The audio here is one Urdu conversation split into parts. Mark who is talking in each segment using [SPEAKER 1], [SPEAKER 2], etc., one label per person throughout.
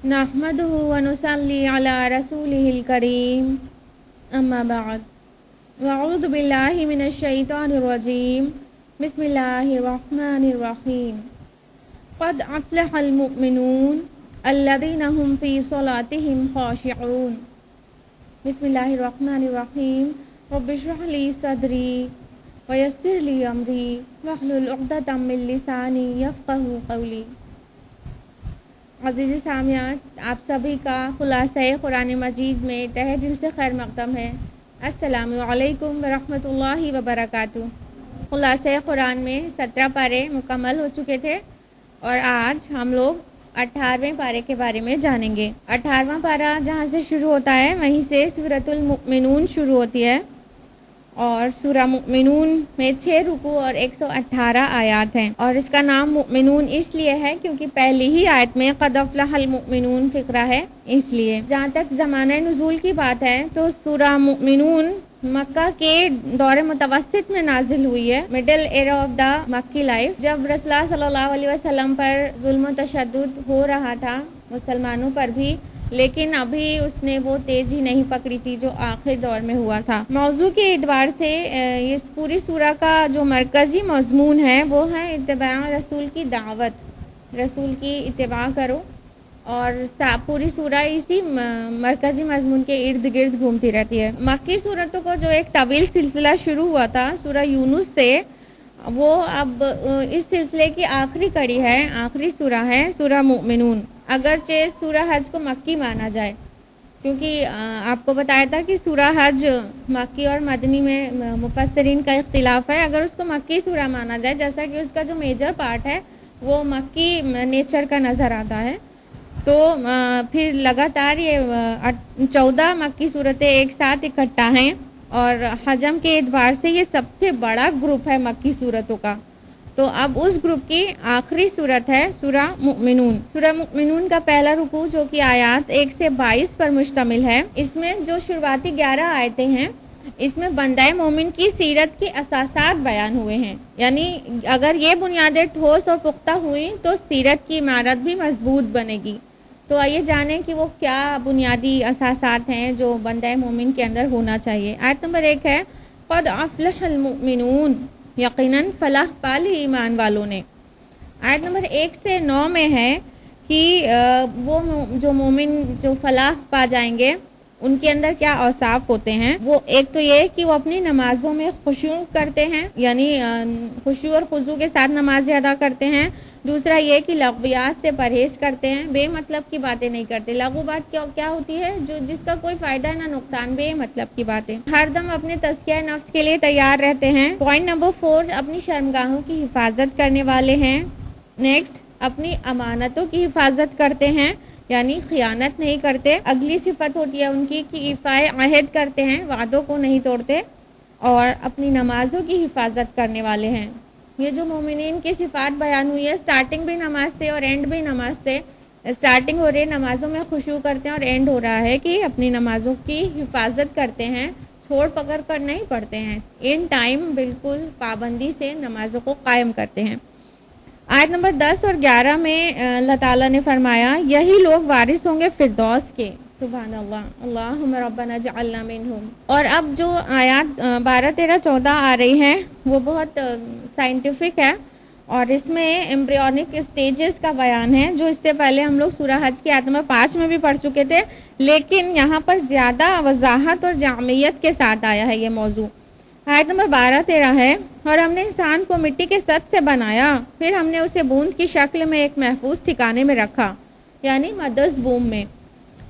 [SPEAKER 1] نحمده ونصلي على رسوله الكريم أما بعد وأعوذ بالله من الشيطان الرجيم بسم الله الرحمن الرحيم قد أفلح المؤمنون الذين هم في صلاتهم خاشعون بسم الله الرحمن الرحيم رب اشرح لي صدري ويسر لي أمري واحلل عقدة من لساني يفقهوا قولي. عزیزی سامعات، آپ سبھی کا خلاصۂ قرآن مجید میں تہہ دل سے خیر مقدم ہے. السلام علیکم ورحمۃ اللہ وبرکاتہ. خلاصۂ قرآن میں 17 پارے مکمل ہو چکے تھے اور آج ہم لوگ 18ویں پارے کے بارے میں جانیں گے. 18واں پارہ جہاں سے شروع ہوتا ہے وہیں سے سورۃ المؤمنون شروع ہوتی ہے اور سورہ مؤمنون میں 6 رکوع اور 118 آیات ہیں اور اس کا نام مؤمنون اس لیے ہے کیونکہ پہلی ہی آیت میں قد افلح المؤمنون فقرہ ہے. اس لیے جہاں تک زمانہ نزول کی بات ہے تو سورہ مؤمنون مکہ کے دور متوسط میں نازل ہوئی ہے، مڈل ایرا آف دا مکی لائف، جب رسول اللہ صلی اللہ علیہ وسلم پر ظلم و تشدد ہو رہا تھا مسلمانوں پر بھی، لیکن ابھی اس نے وہ تیزی نہیں پکڑی تھی جو آخر دور میں ہوا تھا. موضوع کے اعتبار سے اس پوری سورہ کا جو مرکزی مضمون ہے وہ ہے اتباع رسول کی دعوت، رسول کی اتباع کرو، اور پوری سورہ اسی مرکزی مضمون کے ارد گرد گھومتی رہتی ہے. مکی صورتوں کو جو ایک طویل سلسلہ شروع ہوا تھا سورہ یونس سے، وہ اب اس سلسلے کی آخری کڑی ہے، آخری سورہ ہے سورہ مؤمنون. اگرچہ سورہ حج کو مکی مانا جائے کیونکہ آپ کو بتایا تھا کہ سورہ حج مکی اور مدنی میں مفسرین کا اختلاف ہے. اگر اس کو مکی سورہ مانا جائے جیسا کہ اس کا جو میجر پارٹ ہے وہ مکی نیچر کا نظر آتا ہے، تو پھر لگاتار یہ 14 مکی صورتیں ایک ساتھ اکٹھا ہیں اور حجم کے اعتبار سے یہ سب سے بڑا گروپ ہے مکی صورتوں کا. تو اب اس گروپ کی آخری صورت ہے سورہ مؤمنون. سورہ مؤمنون کا پہلا رکوع جو کہ آیات 1 سے 22 پر مشتمل ہے، اس میں جو شروعاتی 11 آیتیں ہیں اس میں بندہ مومن کی سیرت کے اساسات بیان ہوئے ہیں. یعنی اگر یہ بنیادیں ٹھوس اور پختہ ہوئیں تو سیرت کی عمارت بھی مضبوط بنے گی. تو آئیے جانیں کہ وہ کیا بنیادی اساسات ہیں جو بندہ مومن کے اندر ہونا چاہیے. آیت نمبر 1 ہے قد افلح المؤمنون، یقیناً فلاح پا لی ایمان والوں نے. آیت نمبر 1 سے 9 میں ہے کہ وہ جو مومن جو فلاح پا جائیں گے ان کے اندر کیا اوصاف ہوتے ہیں. وہ ایک تو یہ کہ وہ اپنی نمازوں میں خشوع کرتے ہیں، یعنی خشوع اور خضوع کے ساتھ نمازیں ادا کرتے ہیں. دوسرا یہ کہ لغویات سے پرہیز کرتے ہیں، بے مطلب کی باتیں نہیں کرتے. لغو بات کیا ہوتی ہے؟ جو جس کا کوئی فائدہ نہ نقصان، بے مطلب کی باتیں. ہر دم اپنے تزکیہ نفس کے لیے تیار رہتے ہیں. پوائنٹ نمبر 4، اپنی شرمگاہوں کی حفاظت کرنے والے ہیں. نیکسٹ، اپنی امانتوں کی حفاظت کرتے ہیں، یعنی خیانت نہیں کرتے. اگلی صفت ہوتی ہے ان کی کہ ایفائے عہد کرتے ہیں، وعدوں کو نہیں توڑتے، اور اپنی نمازوں کی حفاظت کرنے والے ہیں. یہ جو مومنین کی صفات بیان ہوئی ہے، سٹارٹنگ بھی نماز سے اور اینڈ بھی نماز سے. سٹارٹنگ ہو رہی ہے نمازوں میں خشوع کرتے ہیں اور اینڈ ہو رہا ہے کہ اپنی نمازوں کی حفاظت کرتے ہیں، چھوڑ پکڑ کر نہیں پڑھتے ہیں، ان ٹائم بالکل پابندی سے نمازوں کو قائم کرتے ہیں. آیت نمبر 10 اور 11 میں اللہ تعالیٰ نے فرمایا یہی لوگ وارث ہوں گے فردوس کے. سبحان اللہ، اللہم ربنا جعلنا منہم. اور اب جو آیات 12، 13، 14 آ رہی ہیں وہ بہت سائنٹیفک ہے اور اس میں ایمبریونک سٹیجز کا بیان ہے جو اس سے پہلے ہم لوگ سورہ حج کی آیت نمبر 5 میں بھی پڑھ چکے تھے، لیکن یہاں پر زیادہ وضاحت اور جامعیت کے ساتھ آیا ہے یہ موضوع. آیت نمبر 12، 13 ہے اور ہم نے انسان کو مٹی کے سط سے بنایا، پھر ہم نے اسے بوند کی شکل میں ایک محفوظ ٹھکانے میں رکھا، یعنی مدرس بوم میں.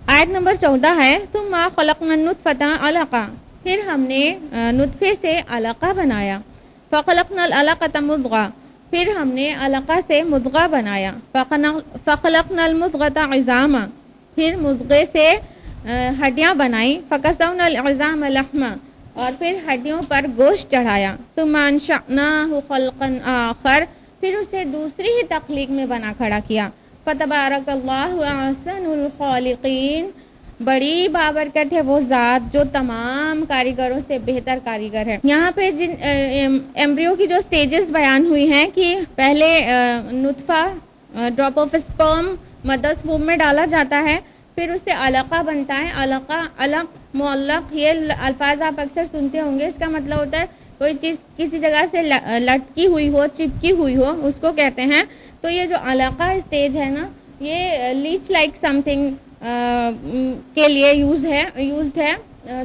[SPEAKER 1] آیت نمبر 14 ہے ثم خلقنا النطفة علقہ، پھر ہم نے نطفے سے علقہ بنایا. فخلقنا العلقة مضغہ، پھر ہم نے علقہ سے مضغہ بنایا. فخلقنا المضغة عظاما، پھر مضغے سے ہڈیاں بنائیں. فکسونا العظام لحما، اور پھر ہڈیوں پر گوشت چڑھایا. ثم انشأناہ خلقا آخر، پھر اسے دوسری ہی تخلیق میں بنا کھڑا کیا. فتبارک اللہ احسن الخالقین، بڑی بابرکت ہے وہ ذات جو تمام کاریگروں سے بہتر کاریگر ہے. یہاں پہ جن ایمبریو کی جو سٹیجز بیان ہوئی ہیں کہ پہلے نطفہ، ڈراپ آف اسپرم، مدرس ووم میں ڈالا جاتا ہے، پھر اس سے علقہ بنتا ہے. علقہ، علق، معلق، یہ الفاظ آپ اکثر سنتے ہوں گے. اس کا مطلب ہوتا ہے کوئی چیز کسی جگہ سے لٹکی ہوئی ہو، چپکی ہوئی ہو، اس کو کہتے ہیں. تو یہ جو علقہ اسٹیج ہے نا، یہ لیچ لائک سم تھنگ کے لیے یوزڈ ہے.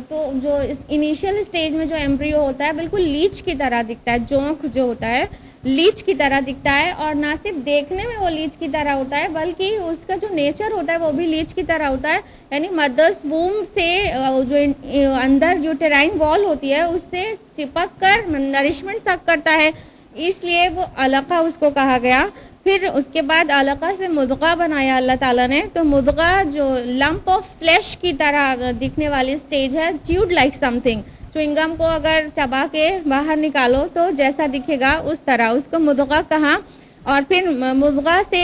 [SPEAKER 1] تو جو انیشیل اسٹیج میں جو ایمبریو ہوتا ہے بالکل لیچ کی طرح دکھتا ہے. جونک جو ہوتا ہے لیچ کی طرح دکھتا ہے، اور نہ صرف دیکھنے میں وہ لیچ کی طرح ہوتا ہے بلکہ اس کا جو نیچر ہوتا ہے وہ بھی لیچ کی طرح ہوتا ہے. یعنی مدرس ووم سے جو اندر یوٹرائن وال ہوتی ہے اس سے چپک کر نرشمنٹ تک کرتا ہے، اس لیے وہ علقہ اس کو کہا گیا. پھر اس کے بعد علقہ سے مضغہ بنایا اللہ تعالیٰ نے. تو مضغہ جو لمپ آف فلیش کی طرح دکھنے والی سٹیج ہے، chewed like some thing. Chewing gum کو اگر چبا کے باہر نکالو تو جیسا دکھے گا اس طرح، اس کو مضغہ کہا. اور پھر مضغہ سے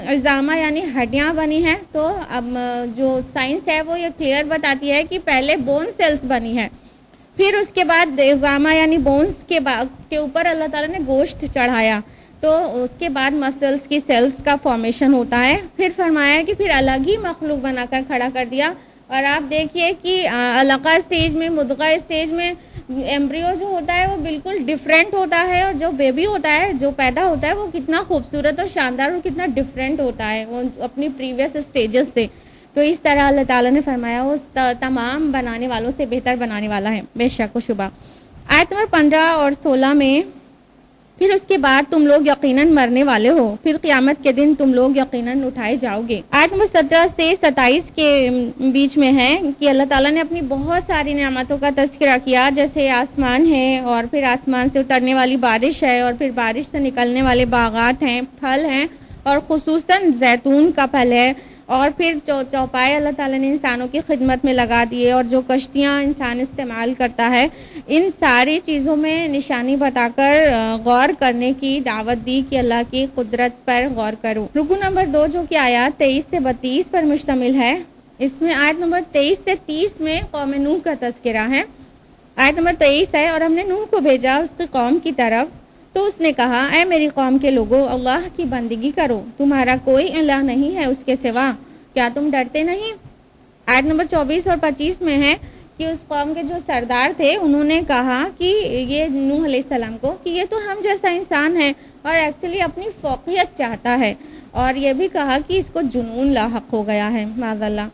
[SPEAKER 1] عظامہ یعنی ہڈیاں بنی ہیں. تو اب جو سائنس ہے وہ یہ کلیئر بتاتی ہے کہ پہلے بون سیلز بنی ہے، پھر اس کے بعد عظامہ یعنی بونز کے اوپر اللہ تعالیٰ نے گوشت چڑھایا، تو اس کے بعد مسلس کی سیلز کا فارمیشن ہوتا ہے. پھر فرمایا کہ پھر الگ ہی مخلوق بنا کر کھڑا کر دیا. اور آپ دیکھیے کہ علقہ اسٹیج میں، مضغہ اسٹیج میں ایمبریو جو ہوتا ہے وہ بالکل ڈفرینٹ ہوتا ہے، اور جو بیبی ہوتا ہے جو پیدا ہوتا ہے وہ کتنا خوبصورت اور شاندار اور کتنا ڈفرینٹ ہوتا ہے وہ اپنی پریویس اسٹیجز سے. تو اس طرح اللہ تعالیٰ نے فرمایا وہ تمام بنانے والوں سے بہتر بنانے والا ہے بے شک و شبہ. آیت نمبر 15 اور 16 میں، پھر اس کے بعد تم لوگ یقیناً مرنے والے ہو، پھر قیامت کے دن تم لوگ یقیناً اٹھائے جاؤ گے. آیت نمبر 17 سے 27 کے بیچ میں ہے کہ اللہ تعالیٰ نے اپنی بہت ساری نعمتوں کا تذکرہ کیا، جیسے آسمان ہے، اور پھر آسمان سے اترنے والی بارش ہے، اور پھر بارش سے نکلنے والے باغات ہیں، پھل ہیں، اور خصوصاً زیتون کا پھل ہے. اور پھر چوپائے اللہ تعالیٰ نے انسانوں کی خدمت میں لگا دیے، اور جو کشتیاں انسان استعمال کرتا ہے، ان ساری چیزوں میں نشانی بتا کر غور کرنے کی دعوت دی کہ اللہ کی قدرت پر غور کرو. رکو نمبر 2 جو کہ آیات 23 سے 32 پر مشتمل ہے، اس میں آیت نمبر 23 سے 30 میں قوم نوح کا تذکرہ ہے. آیت نمبر 23 ہے، اور ہم نے نوح کو بھیجا اس کی قوم کی طرف، تو اس نے کہا اے میری قوم کے لوگو، اللہ کی بندگی کرو، تمہارا کوئی الہ نہیں ہے اس کے سوا، کیا تم ڈرتے نہیں. آیت نمبر 24 اور 25 میں ہے کہ اس قوم کے جو سردار تھے انہوں نے کہا کہ یہ نوح علیہ السلام کو کہ یہ تو ہم جیسا انسان ہے، اور ایکچولی اپنی فوقیت چاہتا ہے، اور یہ بھی کہا کہ اس کو جنون لاحق ہو گیا ہے معاذ اللہ.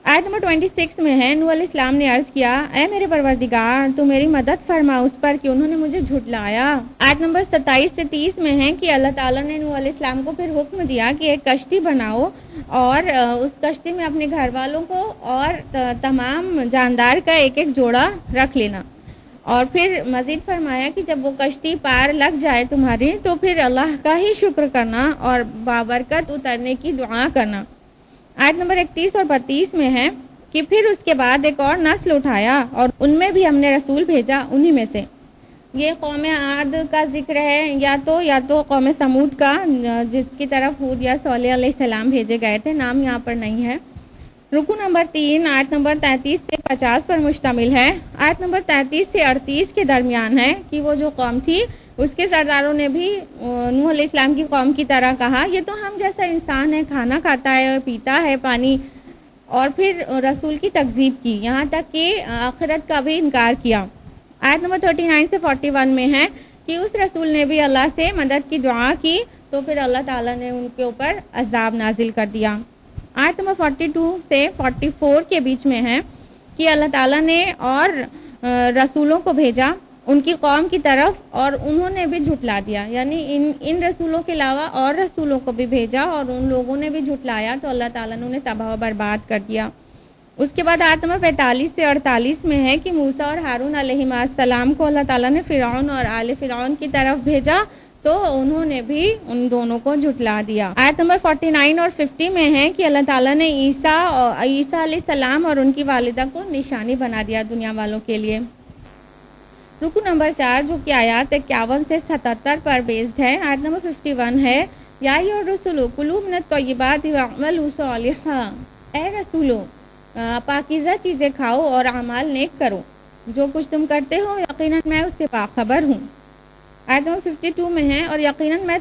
[SPEAKER 1] آیت نمبر 26 میں ہے، نوح علیہ السلام نے عرض کیا اے میرے پروردگار تو میری مدد فرما اس پر کہ انہوں نے مجھے جھٹلایا. آیت نمبر 27 سے 30 میں ہے کہ اللہ تعالیٰ نے نوح علیہ السلام کو پھر حکم دیا کہ ایک کشتی بناؤ، اور اس کشتی میں اپنے گھر والوں کو اور تمام جاندار کا ایک ایک جوڑا رکھ لینا. اور پھر مزید فرمایا کہ جب وہ کشتی پار لگ جائے تمہاری تو پھر اللہ کا ہی شکر کرنا اور بابرکت اترنے کی دعا کرنا. آیت نمبر 31 اور 32 میں ہے کہ پھر اس کے بعد ایک اور نسل اٹھایا اور ان میں بھی ہم نے رسول بھیجا انہی میں سے. یہ قوم عاد کا ذکر ہے یا تو قوم سمود کا، جس کی طرف ہود یا صالح علیہ السلام بھیجے گئے تھے، نام یہاں پر نہیں ہے. رکو نمبر 3 آیت نمبر 33 سے 50 پر مشتمل ہے. آیت نمبر 33 سے 38 کے درمیان ہے کہ وہ جو قوم تھی اس کے سرداروں نے بھی نوح علیہ السلام کی قوم کی طرح کہا یہ تو ہم جیسا انسان ہے، کھانا کھاتا ہے اور پیتا ہے پانی، اور پھر رسول کی تکذیب کی، یہاں تک کہ آخرت کا بھی انکار کیا. آیت نمبر 39 سے 41 میں ہے کہ اس رسول نے بھی اللہ سے مدد کی دعا کی تو پھر اللہ تعالیٰ نے ان کے اوپر عذاب نازل کر دیا. آیت نمبر 42 سے 44 کے بیچ میں ہے کہ اللہ تعالیٰ نے اور رسولوں کو بھیجا ان کی قوم کی طرف اور انہوں نے بھی جھٹلا دیا، یعنی ان رسولوں کے علاوہ اور رسولوں کو بھی بھیجا اور ان لوگوں نے بھی جھٹلایا تو اللہ تعالیٰ نے انہیں تباہ و برباد کر دیا. اس کے بعد آیت نمبر 45 سے 48 میں ہے کہ موسیٰ اور ہارون علیہ السلام کو اللہ تعالیٰ نے فرعون اور آل فرعون کی طرف بھیجا تو انہوں نے بھی ان دونوں کو جھٹلا دیا. آیت نمبر 49 اور 50 میں ہے کہ اللہ تعالیٰ نے عیسیٰ علیہ السلام اور ان کی والدہ کو نشانی بنا دیا دنیا والوں کے لیے. رکو نمبر 4 جو کہ آیات 51 سے 77 پر بیسڈ ہے. آیت نمبر 51 ہے یا ایھا الرسل کلوا من الطیبات واعملوا صالحا، اے رسولو پاکیزہ چیزیں کھاؤ اور اعمال نیک کرو، جو کچھ تم کرتے ہو یقیناً میں اس سے باخبر ہوں. آیت نمبر 52 میں ہے اور یقیناً میں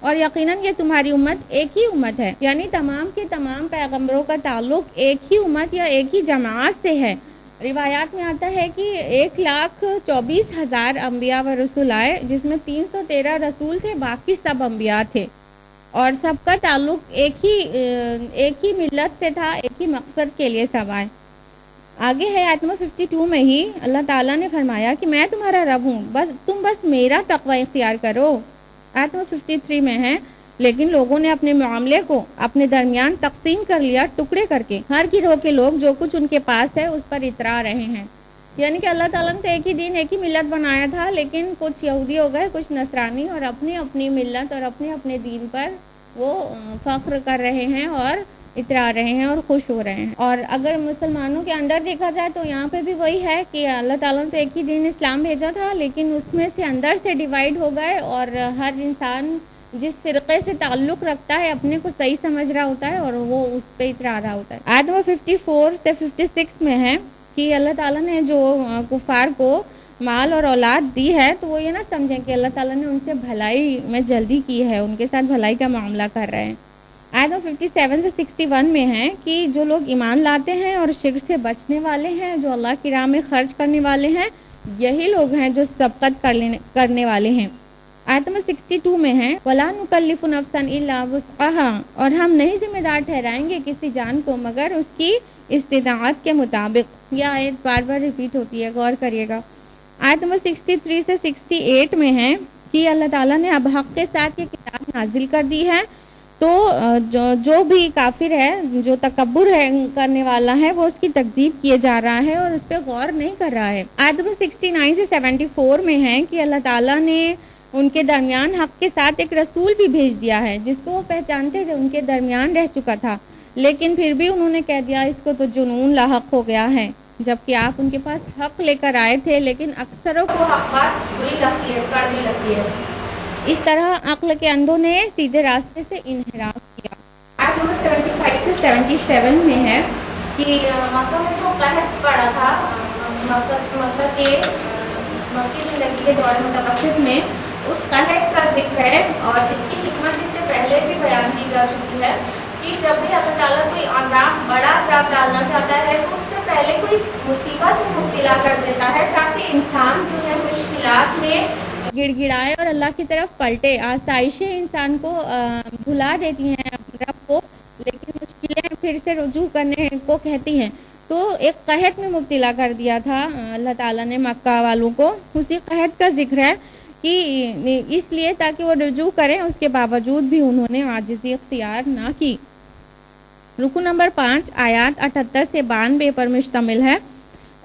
[SPEAKER 1] اور یقیناً یہ تمہاری امت ایک ہی امت ہے، یعنی تمام کے تمام پیغمبروں کا تعلق ایک ہی امت یا ایک ہی جماعت سے ہے۔ روایات میں آتا ہے کہ 1,24,000 انبیاء و رسول آئے، جس میں 313 رسول تھے، باقی سب انبیاء تھے، اور سب کا تعلق ایک ہی ملت سے تھا، ایک ہی مقصد کے لیے سب آئے۔ آگے ہے آیت نمبر 52 میں ہی اللہ تعالیٰ نے فرمایا کہ میں تمہارا رب ہوں، تم بس میرا تقوی اختیار کرو۔ آیت نمبر 53 میں ہے لیکن لوگوں نے اپنے معاملے کو اپنے درمیان تقسیم کر لیا، ٹکڑے کر کے، ہر گروہ کے لوگ جو کچھ ان کے پاس ہے اس پر اترا رہے ہیں۔ یعنی کہ اللہ تعالیٰ نے تو ایک ہی دین، ایک ہی ملت بنایا تھا، لیکن کچھ یہودی ہو گئے، کچھ نصرانی، اور اپنی اپنی ملت اور اپنے اپنے دین پر وہ فخر کر رہے ہیں اور اترا رہے ہیں اور خوش ہو رہے ہیں۔ اور اگر مسلمانوں کے اندر دیکھا جائے تو یہاں پہ بھی وہی ہے کہ اللہ تعالیٰ نے تو ایک ہی دین اسلام بھیجا تھا، لیکن اس میں سے اندر سے ڈیوائیڈ ہو گئے، اور ہر انسان جس فرقے سے تعلق رکھتا ہے اپنے کو صحیح سمجھ رہا ہوتا ہے اور وہ اس پہ اترا رہا ہوتا ہے۔ آیت نمبر 54 سے 56 میں ہے کہ اللہ تعالیٰ نے جو کفار کو مال اور اولاد دی ہے تو وہ یہ نہ سمجھیں کہ اللہ تعالیٰ نے ان سے بھلائی میں جلدی کی ہے، ان کے ساتھ بھلائی کا معاملہ کر رہے ہیں۔ آیت 57 سے 61 میں ہے کہ جو لوگ ایمان لاتے ہیں اور شرک سے بچنے والے ہیں، جو اللہ کی راہ میں خرچ کرنے والے ہیں، یہی لوگ ہیں جو سبقت کرنے والے ہیں۔ آیت نمبر 62 میں ہے وَلَا نُكَلِّفُ نَفْسًا إِلَّا وُسْعَهَا، اور ہم نہیں ذمہ دار ٹھہرائیں گے کسی جان کو مگر اس کی استطاعت کے مطابق۔ یہ آیت بار بار ریپیٹ ہوتی ہے، غور کریے گا۔ آیت نمبر 63 سے 68 میں ہے کہ اللہ تعالیٰ نے اب حق کے ساتھ یہ کتاب نازل کر دی ہے، تو جو بھی کافر ہے، جو تکبر ہے کرنے والا ہے، وہ اس کی تکذیب کیے جا رہا ہے اور اس پہ غور نہیں کر رہا ہے۔ آیت نمبر 69 سے 74 میں ہے کہ اللہ تعالیٰ نے ان کے درمیان حق کے ساتھ ایک رسول بھی بھیج دیا ہے جس کو وہ پہچانتے تھے، ان کے درمیان رہ چکا تھا، لیکن پھر بھی انہوں نے کہہ دیا اس کو تو جنون لاحق ہو گیا ہے، جبکہ آپ ان کے پاس حق لے کر آئے تھے، لیکن اکثروں کو حق بات بری لگتی ہے، کڑوی لگتی ہے۔ اس طرح عقل کے اندھوں نے سیدھے راستے سے انحراف کیا۔ آیت نمبر 75 سے 77 میں ہے کہ مکہ میں جو قحط پڑا تھا، مکی زندگی کے دور متوسط میں، اس قحط کا ذکر ہے، اور اس کی حکمت اس سے پہلے بھی بیان کی جا چکی ہے کہ جب بھی اللہ تعالیٰ کوئی عذاب، بڑا عذاب ڈالنا چاہتا ہے تو اس سے پہلے کوئی مصیبت میں مبتلا کر دیتا ہے تاکہ انسان جو ہے مشکلات میں گڑ گڑائے اور اللہ کی طرف پلٹے۔ آسائشیں انسان کو بھلا دیتی ہیں رب کو، لیکن مشکلیں پھر سے رجوع کرنے کو کہتی ہیں۔ تو ایک قحط میں مبتلا کر دیا تھا اللہ تعالیٰ نے مکہ والوں کو، اسی قحط کا ذکر ہے کہ اس لیے تاکہ وہ رجوع کریں، اس کے باوجود بھی انہوں نے عاجزی اختیار نہ کی۔ رکو نمبر 5 آیات 78 سے 92 پر مشتمل ہے۔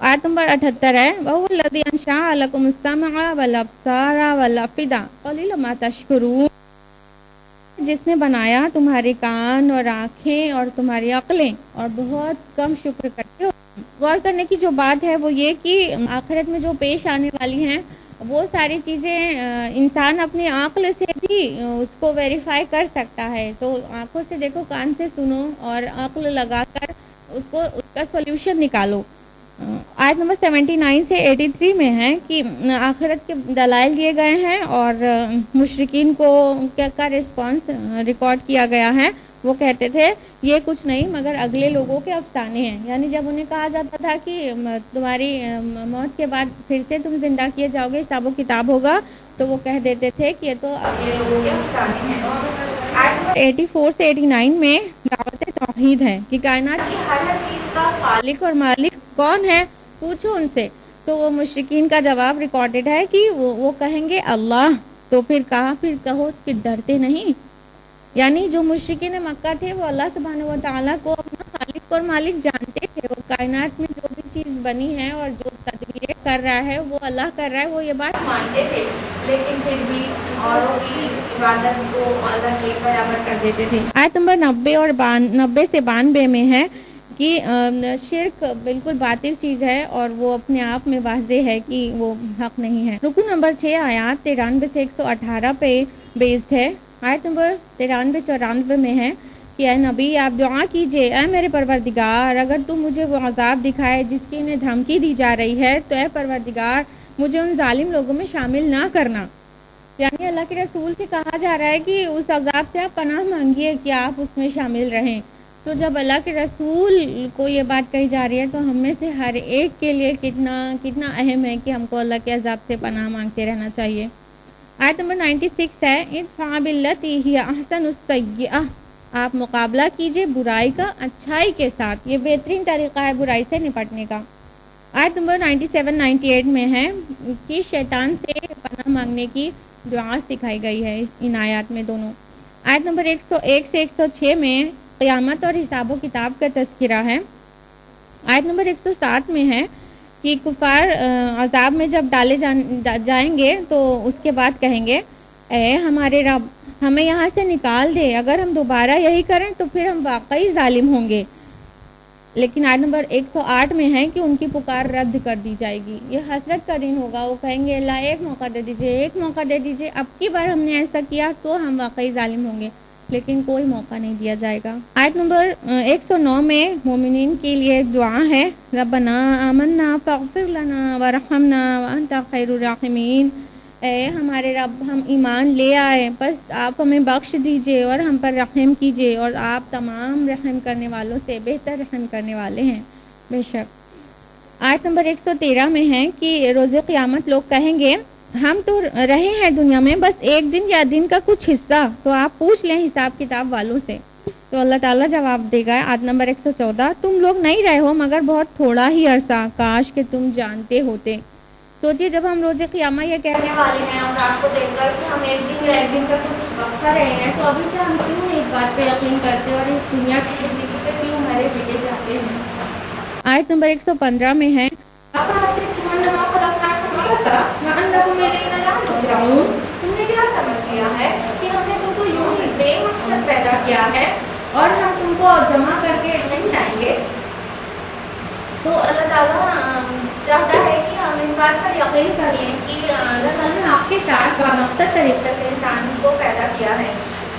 [SPEAKER 1] آیت نمبر 78 ہے وَهُوَ الَّذِي أَنشَأَ لَكُمُ السَّمْعَ وَالْأَبْصَارَ وَالْأَفْئِدَةَ قَلِيلًا مَا تَشْكُرُونَ، جس نے بنایا تمہارے کان اور آنکھیں اور تمہاری عقلیں، اور بہت کم شکر کرتے ہو۔ غور کرنے کی جو بات ہے وہ یہ کہ آخرت میں جو پیش آنے والی ہیں وہ ساری چیزیں انسان اپنی عقل سے بھی اس کو ویریفائی کر سکتا ہے۔ تو آنکھوں سے دیکھو، کان سے سنو، اور عقل لگا کر اس کا سولوشن نکالو۔ آیت نمبر 79 سے 83 میں ہے کہ آخرت کے دلائل دیے گئے ہیں اور مشرکین کو کا رسپانس ریکارڈ کیا گیا ہے۔ وہ کہتے تھے یہ کچھ نہیں مگر اگلے لوگوں کے افسانے ہیں، یعنی جب انہیں کہا جاتا تھا کہ تمہاری موت کے بعد پھر سے تم زندہ کیے جاؤ گے، حساب و کتاب ہوگا، تو وہ کہہ دیتے تھے کہ یہ تو اگلے لوگوں کے افسانے ہیں۔ 84 سے 89 میں دعوت توحید ہے کہ کائنات کی ہر چیز کا خالق اور مالک کون ہے، پوچھو ان سے۔ تو وہ مشرکین کا جواب ریکارڈڈ ہے کہ وہ کہیں گے اللہ۔ تو پھر کہو کہ ڈرتے نہیں، یعنی جو مشرکین مکہ تھے وہ اللہ سبحانہ و تعالیٰ کو اپنا خالق اور مالک جانتے تھے، وہ کائنات میں جو بھی چیز بنی ہے اور جو تدبیریں کر رہا ہے وہ اللہ کر رہا ہے، وہ یہ بات مانتے تھے، لیکن پھر بھی اوروں کی عبادت کو اللہ کے برابر کر دیتے تھے۔ آیت نمبر 90 سے 92 میں ہے کہ شرک بالکل باطل چیز ہے اور وہ اپنے آپ میں واضح ہے کہ وہ حق نہیں ہے۔ رکو نمبر 6 آیات 93 سے 118 پہ بیسڈ ہے۔ آیت نمبر 93-94 میں ہے کہ اے نبی آپ دعا کیجئے، اے میرے پروردگار اگر تم مجھے وہ عذاب دکھائے جس کی انہیں دھمکی دی جا رہی ہے تو اے پروردگار مجھے ان ظالم لوگوں میں شامل نہ کرنا۔ یعنی اللہ کے رسول سے کہا جا رہا ہے کہ اس عذاب سے آپ پناہ مانگیے کہ آپ اس میں شامل رہیں. تو جب اللہ کے رسول کو یہ بات کہی جا رہی ہے تو ہم میں سے ہر ایک کے لیے کتنا اہم ہے کہ ہم کو اللہ کے عذاب سے پناہ مانگتے رہنا چاہیے. آیت نمبر 96 ہے ادفع بالتی ہی احسن السیئہ، آپ مقابلہ کیجئے برائی کا اچھائی کے ساتھ. یہ بہترین طریقہ ہے برائی سے نپٹنے کا. آیت نمبر 97-98 میں ہے کہ شیطان سے پناہ مانگنے کی دعا سکھائی گئی ہے ان آیات میں دونوں. آیت نمبر 101 سے 106 میں قیامت اور حساب و کتاب کا تذکرہ ہے. آیت نمبر 107 میں ہے کہ کفار عذاب میں جب ڈالے جائیں گے تو اس کے بعد کہیں گے اے ہمارے رب ہمیں یہاں سے نکال دے، اگر ہم دوبارہ یہی کریں تو پھر ہم واقعی ظالم ہوں گے. لیکن آیت نمبر 108 میں ہے کہ ان کی پکار رد کر دی جائے گی. یہ حسرت کا دن ہوگا، وہ کہیں گے اللہ ایک موقع دے دیجئے، ایک موقع دے دیجئے، اب کی بار ہم نے ایسا کیا تو ہم واقعی ظالم ہوں گے، لیکن کوئی موقع نہیں دیا جائے گا. آیت نمبر 109 میں مومنین کے لیے دعا ہے ربنا آمنا فاغفر لنا ورحمنا وانت خیر الراحمین. اے ہمارے رب ہم ایمان لے آئے، بس آپ ہمیں بخش دیجئے اور ہم پر رحم کیجئے، اور آپ تمام رحم کرنے والوں سے بہتر رحم کرنے والے ہیں بے شک. آیت نمبر 113 میں ہے کہ روز قیامت لوگ کہیں گے ہم تو رہے ہیں دنیا میں بس ایک دن یا دن کا کچھ حصہ، تو آپ پوچھ لیں حساب کتاب والوں سے. تو اللہ تعالیٰ جواب دے گا. آیت نمبر 114 تم لوگ نہیں رہے ہو مگر بہت تھوڑا ہی عرصہ، کاش کہ تم جانتے ہوتے. سوچیے جب ہم روز قیامت یہ کہنے والے ہیں اور آپ کو دیکھ کر کہ ہم ایک دن یا ایک دن کا کچھ وقفہ رہے ہیں، تو ابھی سے ہم کیوں نہیں اس بات پہ یقین کرتے اور اس دنیا کی زندگی پہ کیوں ہمارے بیٹے جاتے ہیں. آیت نمبر 115 میں ہے تم نے کیا سمجھ لیا ہے کہ ہم نے تم کو یوں ہی بے مقصد پیدا کیا ہے اور ہم تم کو جمع کر کے نہیں لائیں گے. تو اللہ تعالیٰ چاہتا ہے کہ ہم اس بات پر یقین کر لیں کہ اللہ تعالیٰ نے آپ کے ساتھ بامقصد طریقے سے انسان کو پیدا کیا ہے،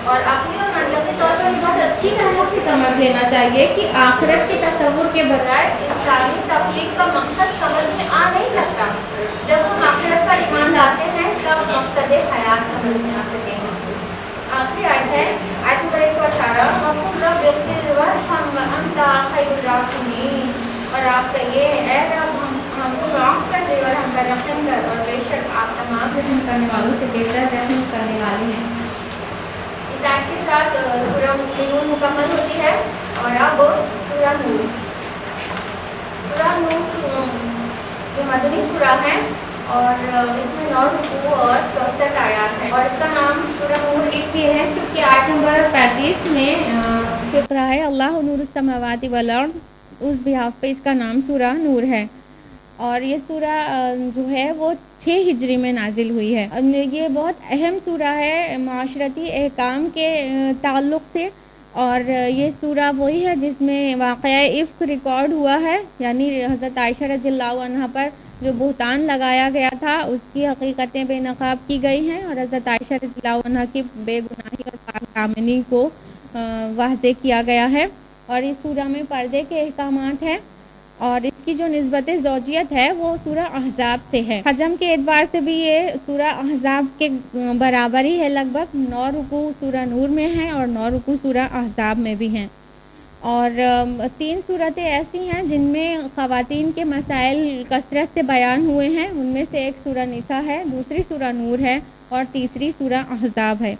[SPEAKER 1] اور عقلی اور منطقی طور پر بہت اچھی طرح سے سمجھ لینا چاہیے کہ آخرت کے تصور کے بجائے انسانی تخلیق کا مقصد سمجھ میں آ نہیں سکتا. جب ہم آخرت پر ایمان لاتے ہیں تب مقصد حیات سمجھ میں آ سکیں گے. آخری آیت ہے آیت نمبر 118 وَقُلْ رَبِّ اغْفِرْ وَارْحَمْ وَأَنْتَ خَيْرُ الرَّاحِمِينَ، اور آپ کہیے اے رب ہم کو معاف کر دے اور ہم پر رحم کر، اور بے شک آپ تمام رحم کرنے والوں سے بہتر رحم کرنے والے ہیں. اس آیت کے ساتھ سورہ مومنون مکمل ہوتی ہے. اور اب سورہ نور جو مدنی سورہ ہے اور اس میں 9 رکوع اور 64 آیات ہیں، اور اس کا نام سورہ نور اس لیے ہے کیونکہ آیت نمبر 35 میں فقرہ ہے اللہ نور السماوات والارض، اس بحاف پہ اس کا نام سورہ نور ہے. اور یہ سورہ جو ہے وہ 6 ہجری میں نازل ہوئی ہے. یہ بہت اہم سورہ ہے معاشرتی احکام کے تعلق سے، اور یہ سورہ وہی ہے جس میں واقعہ افک ریکارڈ ہوا ہے، یعنی حضرت عائشہ رضی اللہ عنہ پر جو بہتان لگایا گیا تھا اس کی حقیقتیں بے نقاب کی گئی ہیں، اور حضرت عائشہ رضی اللہ عنہ کی بے گناہی اور پاک دامنی کو واضح کیا گیا ہے. اور اس سورہ میں پردے کے احکامات ہیں، اور اس کی جو نسبت زوجیت ہے وہ سورہ احزاب سے ہے. حجم کے اعتبار سے بھی یہ سورہ احزاب کے برابر ہی ہے، لگ بھگ 9 رکوع سورہ نور میں ہیں اور 9 رکوع سورہ احزاب میں بھی ہیں. اور 3 صورتیں ایسی ہیں جن میں خواتین کے مسائل کثرت سے بیان ہوئے ہیں، ان میں سے ایک سورہ نساء ہے، دوسری سورہ نور ہے اور تیسری سورہ احزاب ہے.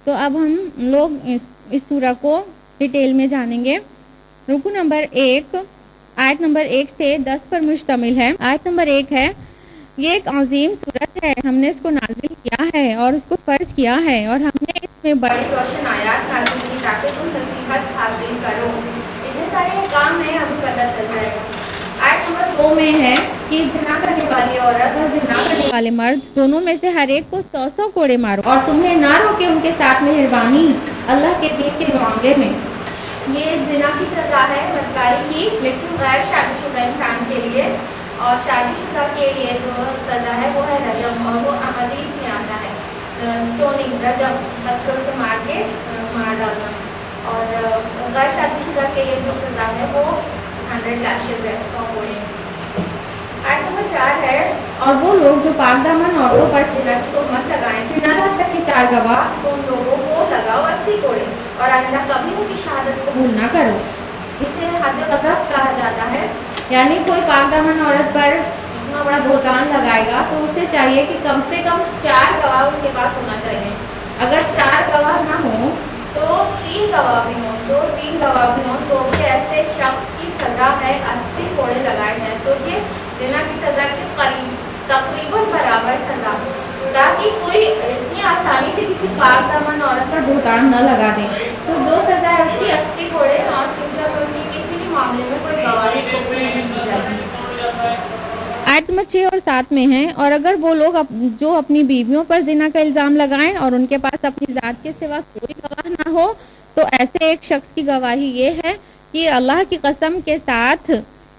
[SPEAKER 1] تو اب ہم لوگ اس سورہ کو ڈیٹیل میں جانیں گے. رکوع نمبر 1 آیت نمبر 1 سے 10 پر مشتمل ہے. آیت نمبر 1 ہے یہ ایک عظیم سورت ہے، ہم نے اس کو نازل کیا ہے اور اس کو فرض کیا ہے، اور ہم نے اس میں بڑی روشن آیات نازل کی تاکہ تم نصیحت حاصل کرو. اتنے سارے کام ہیں ابھی پتہ چل جائے گا. آیت نمبر 2 میں ہے کہ زنا کرنے والی عورت اور زنا کرنے والے مرد دونوں میں سے ہر ایک کو 100 کوڑے مارو، اور تمہیں نہ روکے ان کے ساتھ مہربانی اللہ کے دین کے معاملے میں. یہ زنا کی سزا ہے بدکاری کی، لیکن غیر شادی شدہ انسان کے لیے، اور شادی شدہ کے لیے جو سزا ہے وہ ہے رجم، اور وہ حدیث میں آتا ہے اسٹوننگ، رجم پتھروں سے مار کے مار ڈالنا. اور غیر شادی شدہ کے لیے جو سزا ہے وہ 100 لاشز ہے، 100 کوڑے. آیت نمبر 4 ہے اور وہ لوگ جو پاک دامن عورتوں پر زنا کی تہمت لگائیں کہ نہ لا سکے 4 گواہ تو ان لوگوں کو لگاؤ 80 کوڑے اور آئندہ کبھی ان کی شہادت قبول نہ کرو. اسے حد قذف کہا جاتا ہے. یعنی کوئی پاک دامن عورت پر اتنا بڑا بہتان لگائے گا تو اسے چاہیے کہ کم سے کم 4 گواہ اس کے پاس ہونا چاہیے. اگر 4 گواہ نہ ہوں تو 3 گواہ بھی ہوں تو بھی ایسے شخص کی سزا ہے 80 کوڑے لگائے جائیں. سوچئے زنا کی سزا کے قریب تقریباً برابر سزا, تاکہ کوئی اتنی آسانی سے کسی پاک دامن عورت پر بہتان نہ لگا دے. تو 2 سزا ہے اس کی 80 کوڑے اور فیوچر میں اس کی کسی بھی معاملے میں کوئی گواہی قبول نہیں کی جاتی. آیت نمبر 6 اور 7 میں ہیں اور اگر وہ لوگ جو اپنی بیویوں پر زنا کا الزام لگائیں اور ان کے پاس اپنی ذات کے سوا کوئی گواہ نہ ہو تو ایسے ایک شخص کی گواہی یہ ہے کہ اللہ کی قسم کے ساتھ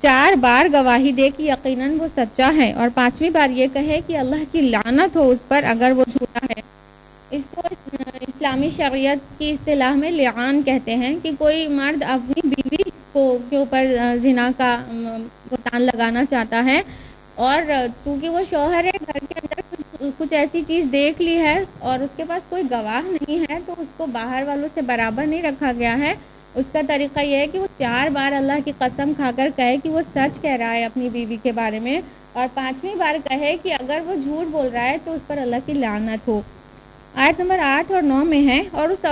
[SPEAKER 1] 4 بار گواہی دے کہ یقیناً وہ سچا ہے اور 5ویں بار یہ کہے کہ اللہ کی لعنت ہو اس پر اگر وہ جھوٹا ہے. اس کو اسلامی شریعت کی اصطلاح میں لعان کہتے ہیں کہ کوئی مرد اپنی بیوی کے اوپر زنا کا بہتان لگانا چاہتا ہے اور چونکہ وہ شوہر ہے گھر کے اندر کچھ ایسی چیز دیکھ لی ہے اور اس کے پاس کوئی گواہ نہیں ہے تو اس کو باہر والوں سے برابر نہیں رکھا گیا ہے. اس کا طریقہ یہ ہے کہ وہ 4 بار اللہ کی قسم کھا کر کہے کہ وہ سچ کہہ رہا ہے اپنی بیوی کے بارے میں اور 5ویں بار کہے کہ اگر وہ جھوٹ بول رہا ہے تو اس پر اللہ کی لعنت ہو. آیت نمبر 8 اور 9 میں ہے اور اس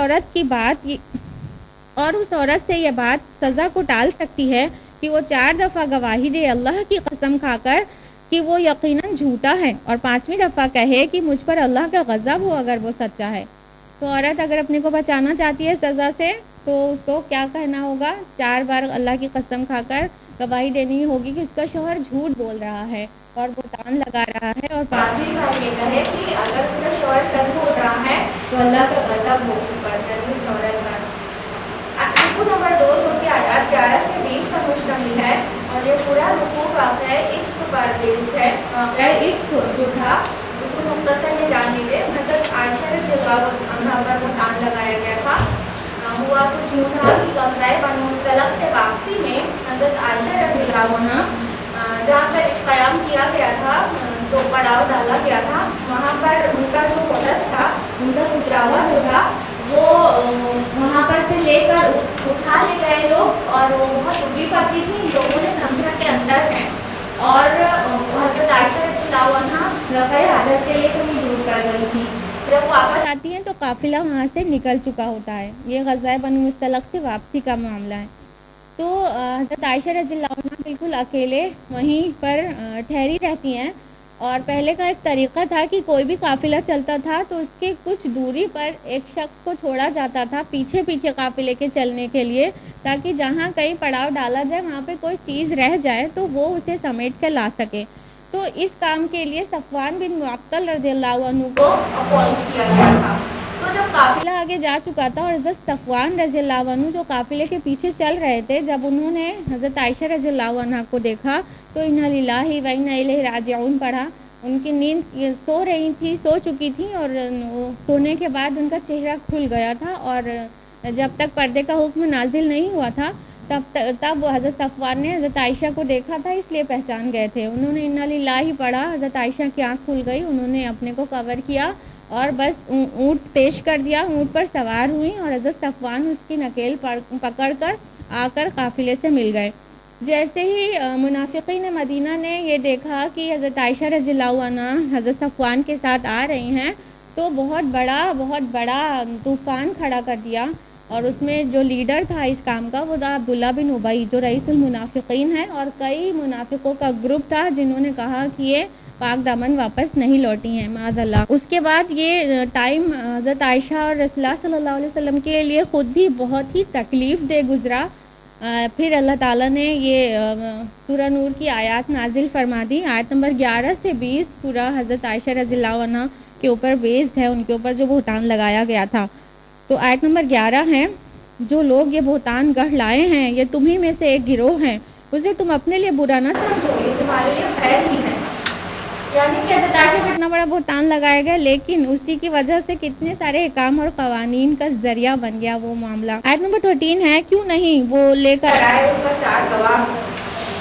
[SPEAKER 1] عورت سے یہ بات سزا کو ٹال سکتی ہے کہ وہ 4 دفعہ گواہی دے اللہ کی قسم کھا کر کہ وہ یقیناً جھوٹا ہے اور 5ویں دفعہ کہے کہ مجھ پر اللہ کا غضب ہو اگر وہ سچا ہے. تو عورت اگر اپنے کو بچانا چاہتی ہے سزا سے تو اس کو کیا کہنا ہوگا؟ 4 بار اللہ کی قسم کھا کر گواہی دینی ہوگی کہ اس کا شوہر جھوٹ بول رہا ہے اور بہتان لگا رہا ہے اور 5ویں بار یہ کہے کہ اگر اس کا شوہر سچ بول رہا ہے تو اللہ کا غضب ہو اس پر یعنی اس عورت پر. رکوع نمبر 2 جو کہ آیات 11 سے 20 پر مشتمل ہے اور یہ پورا رکوع واقعہ عشق پر بیسڈ ہے. واقعہ عشق جو تھا اس کو مختصر میں جان لیجیے. حضرت عائشہ رضی اللہ عنہا پر بہتان لگایا گیا تھا. ہوا کچھ یوں تھا کہ غزوہ بنو مصطلق سے واپسی میں حضرت عائشہ رضی اللہ عنہا جہاں پر قیام کیا گیا تھا تو پڑاؤ ڈالا گیا تھا وہاں پر ان کا جو ہوتش تھا ان کا کچراوا جو تھا وہ وہاں پر سے لے کر اٹھا لے گئے لوگ اور وہ بہت بری پڑتی تھی. لوگوں نے سمجھا کہ اندر ہے اور حضرت عائشہ رضی اللہ عنہا رفع حدث کے لیے کہیں دور کر گئی تھی. جب واپس آتی ہیں تو قافلہ وہاں سے نکل چکا ہوتا ہے. یہ غزوہ بنو مصطلق سے واپسی کا معاملہ ہے. تو حضرت عائشہ رضی اللہ عنہ بالکل اکیلے وہیں پر ٹھہری رہتی ہیں اور پہلے کا ایک طریقہ تھا کہ کوئی بھی قافلہ چلتا تھا تو اس کے کچھ دوری پر ایک شخص کو چھوڑا جاتا تھا پیچھے پیچھے قافلے کے چلنے کے لیے تاکہ جہاں کہیں پڑاؤ ڈالا جائے وہاں پہ کوئی چیز رہ جائے تو وہ اسے سمیٹ کر لا سکے. تو اس کام کے لیے صفوان بن معطل رضی اللہ عنہ کو اپوائنٹ کیا گیا تھا. تو جب قافلہ آگے جا چکا تھا اور حضرت صفوان رضی اللہ عنہ جو قافلے کے پیچھے چل رہے تھے جب انہوں نے حضرت عائشہ رضی اللہ عنہ کو دیکھا تو انا للہ و انا الیہ راجعون پڑھا. ان کی نیند سو چکی تھی اور سونے کے بعد ان کا چہرہ کھل گیا تھا اور جب تک پردے کا حکم نازل نہیں ہوا تھا تب حضرت صفوان نے حضرت عائشہ کو دیکھا تھا اس لیے پہچان گئے تھے. انہوں نے انا للہ پڑھا. حضرت عائشہ کی آنکھ کھل گئی. انہوں نے اپنے کو کور کیا اور بس اونٹ پیش کر دیا. اونٹ پر سوار ہوئی اور حضرت صفوان اس کی نکیل پکڑ کر آ کر قافلے سے مل گئے. جیسے ہی منافقین مدینہ نے یہ دیکھا کہ حضرت عائشہ رضی اللہ عنہ حضرت صفوان کے ساتھ آ رہی ہیں تو بہت بڑا طوفان کھڑا کر دیا اور اس میں جو لیڈر تھا اس کام کا وہ تھا عبداللہ بن ابی جو رئیس المنافقین ہے اور کئی منافقوں کا گروپ تھا جنہوں نے کہا کہ یہ پاک دامن واپس نہیں لوٹی ہیں معاذ اللہ. اس کے بعد یہ ٹائم حضرت عائشہ اور رسول اللہ صلی اللہ علیہ وسلم کے لیے خود بھی بہت ہی تکلیف دہ گزرا. پھر اللہ تعالیٰ نے یہ سورہ نور کی آیات نازل فرما دی. آیت نمبر 11 سے 20 پورا حضرت عائشہ رضی اللہ عنہ کے اوپر بیسڈ ہے, ان کے اوپر جو بہتان لگایا گیا تھا. تو آیت نمبر 11 ہے جو لوگ یہ بہتان گڑھ لائے ہیں یہ تمہیں میں سے ایک گروہ ہیں, اسے تم اپنے لیے برا نہ سمجھو یہ تمہارے لیے خیر ہی ہے. یعنی کہ حضرت عائشہ کو اتنا بڑا بہتان لگایا گیا لیکن اسی کی وجہ سے کتنے سارے احکام اور قوانین کا ذریعہ بن گیا وہ معاملہ. آیت نمبر 13 ہے کیوں نہیں وہ لے کر آئے اس کا 4 گواہ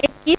[SPEAKER 1] 21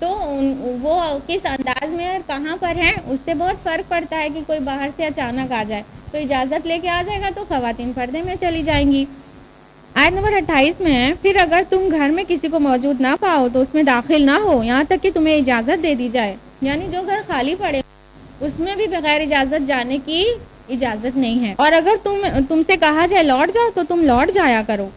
[SPEAKER 1] تو وہ کس انداز میں اور کہاں پر ہیں اس سے بہت فرق پڑتا ہے کہ کوئی باہر سے اچانک آ جائے تو اجازت لے کے آ جائے گا تو خواتین پردے میں چلی جائیں گی۔ آیت نمبر 28 میں ہے، پھر اگر تم گھر میں کسی کو موجود نہ پاؤ تو اس میں داخل نہ ہو یہاں تک کہ تمہیں اجازت دے دی جائے، یعنی جو گھر خالی پڑے اس میں بھی بغیر اجازت جانے کی اجازت نہیں ہے، اور اگر تم سے کہا جائے لوٹ جاؤ تو تم لوٹ جایا کرو،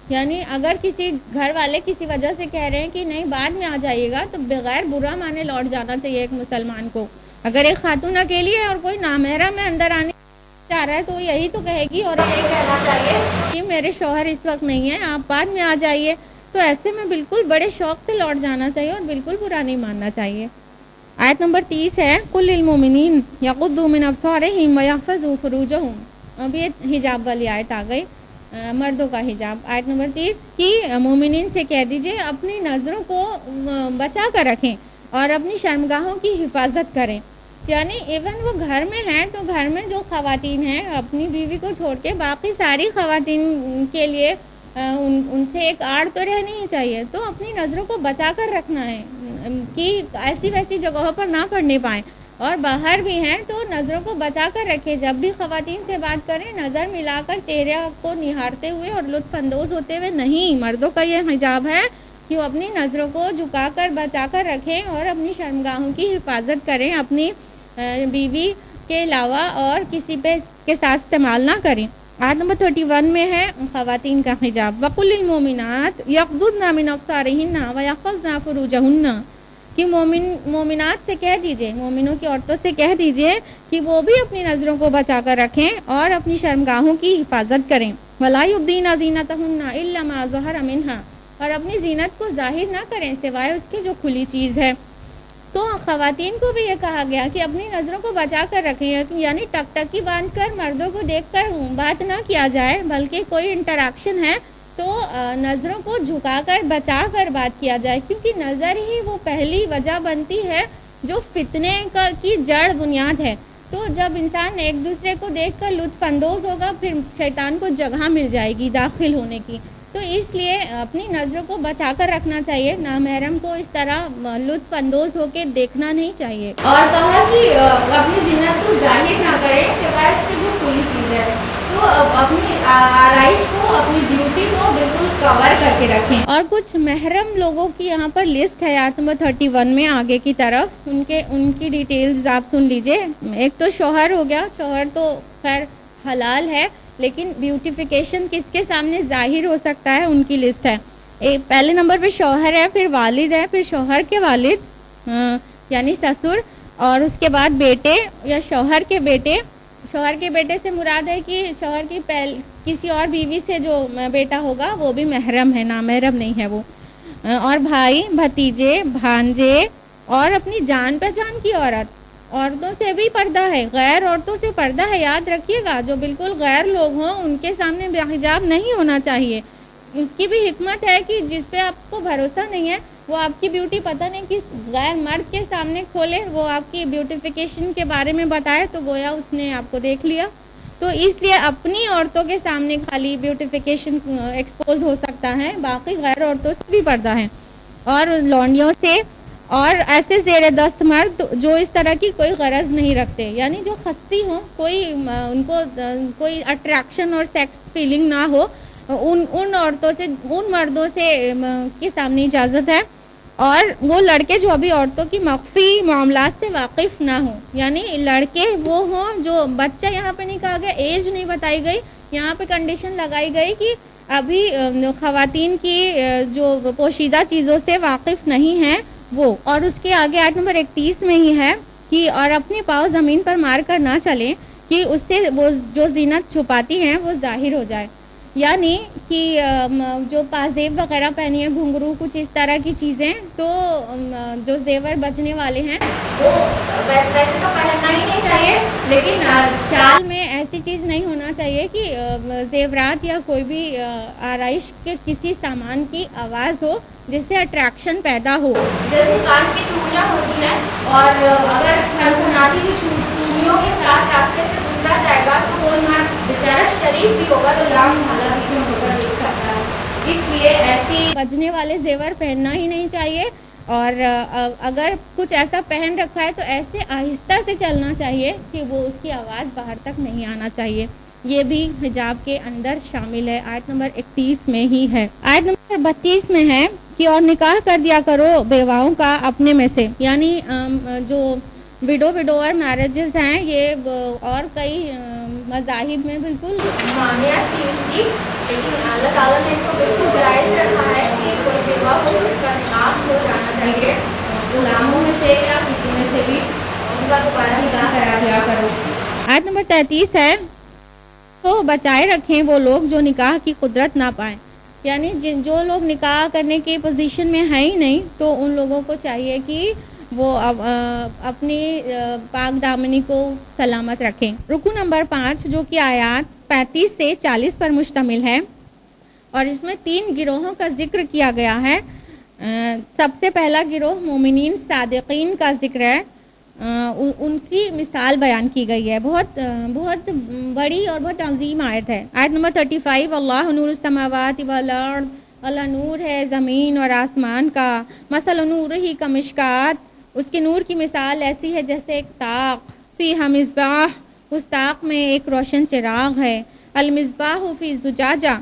[SPEAKER 1] یعنی اگر کسی گھر والے کسی وجہ سے کہہ رہے ہیں کہ نہیں بعد میں آ جائیے گا تو بغیر برا مانے لوٹ جانا چاہیے ایک مسلمان کو۔ اگر ایک خاتون اکیلی ہے اور کوئی نامحرم میں اندر آنے چاہ رہا ہے تو یہی تو کہے گی اور یہی کہنا چاہیے کہ میرے شوہر اس وقت نہیں ہے آپ بعد میں آ جائیے، تو ایسے میں بالکل بڑے شوق سے لوٹ جانا چاہیے اور بالکل برا نہیں ماننا چاہیے۔ آیت نمبر 30 ہے، قل للمؤمنین یغضوا من ابصارہم ویحفظوا فروجہم، اب یہ حجاب والی آیت آ گئی، مردوں کا حجاب۔ آیت نمبر 30 کی مومنین سے کہہ دیجئے اپنی نظروں کو بچا کر رکھیں اور اپنی شرمگاہوں کی حفاظت کریں، یعنی ایون وہ گھر میں ہیں تو گھر میں جو خواتین ہیں اپنی بیوی کو چھوڑ کے باقی ساری خواتین کے لیے ان سے ایک آڑ تو رہنی ہی چاہیے، تو اپنی نظروں کو بچا کر رکھنا ہے کہ ایسی ویسی جگہوں پر نہ پڑنے پائیں، اور باہر بھی ہیں تو نظروں کو بچا کر رکھے، جب بھی خواتین سے بات کریں نظر ملا کر چہرے کو نہارتے ہوئے اور لطف اندوز ہوتے ہوئے نہیں، مردوں کا یہ حجاب ہے کہ وہ اپنی نظروں کو جھکا کر بچا کر رکھیں اور اپنی شرمگاہوں کی حفاظت کریں، اپنی بیوی کے علاوہ اور کسی پہ کے ساتھ استعمال نہ کریں۔ آیت نمبر 31 میں ہے خواتین کا حجاب، وَقُلْ لِلْمُؤْمِنَاتِ يَغْضُضْنَ مِنْ أَبْصَارِهِنَّ وَيَحْفَظْنَ فُرُوجَهُنَّ کہ مومنات سے کہہ دیجئے، مومنوں کی عورتوں سے کہہ دیجئے کہ وہ بھی اپنی نظروں کو بچا کر رکھیں اور اپنی شرمگاہوں کی حفاظت کریں، وَلَا يُبْدِينَ زِينَتَهُنَّ إِلَّا مَا ظَهَرَ مِنْهَا، اور اپنی زینت کو ظاہر نہ کریں سوائے اس کے جو کھلی چیز ہے۔ تو خواتین کو بھی یہ کہا گیا کہ اپنی نظروں کو بچا کر رکھیں، یعنی ٹک ٹکی باندھ کر مردوں کو دیکھ کر بات نہ کیا جائے، بلکہ کوئی انٹریکشن ہے تو نظروں کو جھکا کر بچا کر بات کیا جائے، کیونکہ نظر ہی وہ پہلی وجہ بنتی ہے جو فتنے کی جڑ بنیاد ہے۔ تو جب انسان ایک دوسرے کو دیکھ کر لطف اندوز ہوگا پھر شیطان کو جگہ مل جائے گی داخل ہونے کی، تو اس لیے اپنی نظروں کو بچا کر رکھنا چاہیے، نامحرم کو اس طرح لطف اندوز ہو کے دیکھنا نہیں چاہیے، اور کہا کہ اپنی زینت کو ظاہر نہ کریں سوائے اس کی جو کھلی چیز ہے، تو اپنی آرائش کو اپنی بیوٹی کو بالکل کور کر کے رکھیں۔ اور کچھ محرم لوگوں کی یہاں پر لسٹ ہے آیت نمبر 31 میں آگے کی طرف، ان کی ڈیٹیلز آپ سن لیجئے۔ ایک تو شوہر ہو گیا، شوہر تو خیر حلال ہے لیکن بیوٹیفیکیشن کس کے سامنے ظاہر ہو سکتا ہے ان کی لسٹ ہے، پہلے نمبر پہ شوہر ہے، پھر والد ہے، پھر شوہر کے والد یعنی سسر، اور اس کے بعد بیٹے یا شوہر کے بیٹے۔ شوہر کے بیٹے سے مراد ہے کہ شوہر کی کسی اور بیوی سے جو بیٹا ہوگا وہ بھی محرم ہے، نامحرم نہیں ہے وہ، اور بھائی، بھتیجے، بھانجے، اور اپنی جان پہچان کی عورتوں سے بھی پردہ ہے، غیر عورتوں سے پردہ ہے، یاد رکھیے گا، جو بالکل غیر لوگ ہوں ان کے سامنے حجاب نہیں ہونا چاہیے۔ اس کی بھی حکمت ہے کہ جس پہ آپ کو بھروسہ نہیں ہے وہ آپ کی بیوٹی پتہ نہیں کس غیر مرد کے سامنے کھولے، وہ آپ کی بیوٹیفیکیشن کے بارے میں بتائے تو گویا اس نے آپ کو دیکھ لیا، تو اس لیے اپنی عورتوں کے سامنے خالی بیوٹیفیکیشن ایکسپوز ہو سکتا ہے، باقی غیر عورتوں سے بھی پردہ ہے، اور لونڈیوں سے، اور ایسے زیر دست مرد جو اس طرح کی کوئی غرض نہیں رکھتے، یعنی جو خستی ہوں، ان کو کوئی اٹریکشن اور سیکس فیلنگ نہ ہو، ان عورتوں سے، ان مردوں سے کے سامنے اجازت ہے، اور وہ لڑکے جو ابھی عورتوں کی مخفی معاملات سے واقف نہ ہوں، یعنی لڑکے وہ ہوں جو بچہ یہاں پہ نہیں کہا گیا، ایج نہیں بتائی گئی، یہاں پہ کنڈیشن لگائی گئی کہ ابھی خواتین کی جو پوشیدہ چیزوں سے واقف نہیں ہیں وہ، اور اس کے آگے آیت نمبر 31 میں ہی ہے کہ اور اپنے پاؤں زمین پر مار کر نہ چلیں کہ اس سے وہ جو زینت چھپاتی ہیں وہ ظاہر ہو جائے، یعنی کہ جو پازیب وغیرہ پہنی ہے، گھنگرو، کچھ اس طرح کی چیزیں، تو جو زیور بجنے والے ہیں وہ ویسے تو پہننا ہی نہیں چاہیے، لیکن چال میں ایسی چیز نہیں ہونا چاہیے کہ زیورات یا کوئی بھی آرائش کے کسی سامان کی آواز ہو جس سے اٹریکشن پیدا ہو، جیسے کانچ کی چوڑیاں ہوتی ہیں، اور اگر کھنکھناتی ہوئی چوڑیوں کے ساتھ راستے سے گزرا جائے گا تو وہ بیچارہ شریف بھی ہوگا تو لام محلہ بھی سے ہو کر دیکھ سکتا ہے، اس لیے ایسی بجنے والے زیور پہننا ہی نہیں چاہیے، اور اگر کچھ ایسا پہن رکھا ہے تو ایسے آہستہ سے چلنا چاہیے کہ وہ اس کی آواز باہر تک نہیں آنا چاہیے. یہ بھی حجاب کے اندر شامل ہے. آیت نمبر 31 میں ہی ہے. آیت نمبر 32 میں ہے کہ اور نکاح کر دیا کرو بیواؤں کا اپنے میں سے. یعنی جو وڈوور میرجز ہیں یہ اور کئی مذاہب میں بالکل مانیت تھی اس کی، لیکن اللہ تعالیٰ نے اس کو بالکل جائز رکھا ہے کہ کوئی بیوہ ہو اس کا نکاح ہو جانا چاہیے. غلاموں میں سے یا کسی میں سے بھی ان کا دوبارہ نکاح کرا دیا کرو. آیت نمبر 33 ہے تو بچائے رکھیں وہ لوگ جو نکاح کی قدرت نہ پائیں. یعنی جو لوگ نکاح کرنے کی پوزیشن میں ہیں ہی نہیں تو ان لوگوں کو چاہیے کہ وہ اپنی پاک دامنی کو سلامت رکھیں. رکو نمبر 5 جو کہ آیات 35 سے 40 پر مشتمل ہے اور اس میں 3 گروہوں کا ذکر کیا گیا ہے. سب سے پہلا گروہ مومنین صادقین کا ذکر ہے. ان کی مثال بیان کی گئی ہے. بہت بڑی اور بہت عظیم آیت ہے. آیت نمبر 35 اللہ نور السماوات والارض، اللہ نور ہے زمین اور آسمان کا. مثل نور ہی کا مشکات، اس کے نور کی مثال ایسی ہے جیسے ایک طاق. فیہا مصباح، اس طاق میں ایک روشن چراغ ہے. المصباح فی زجاجہ،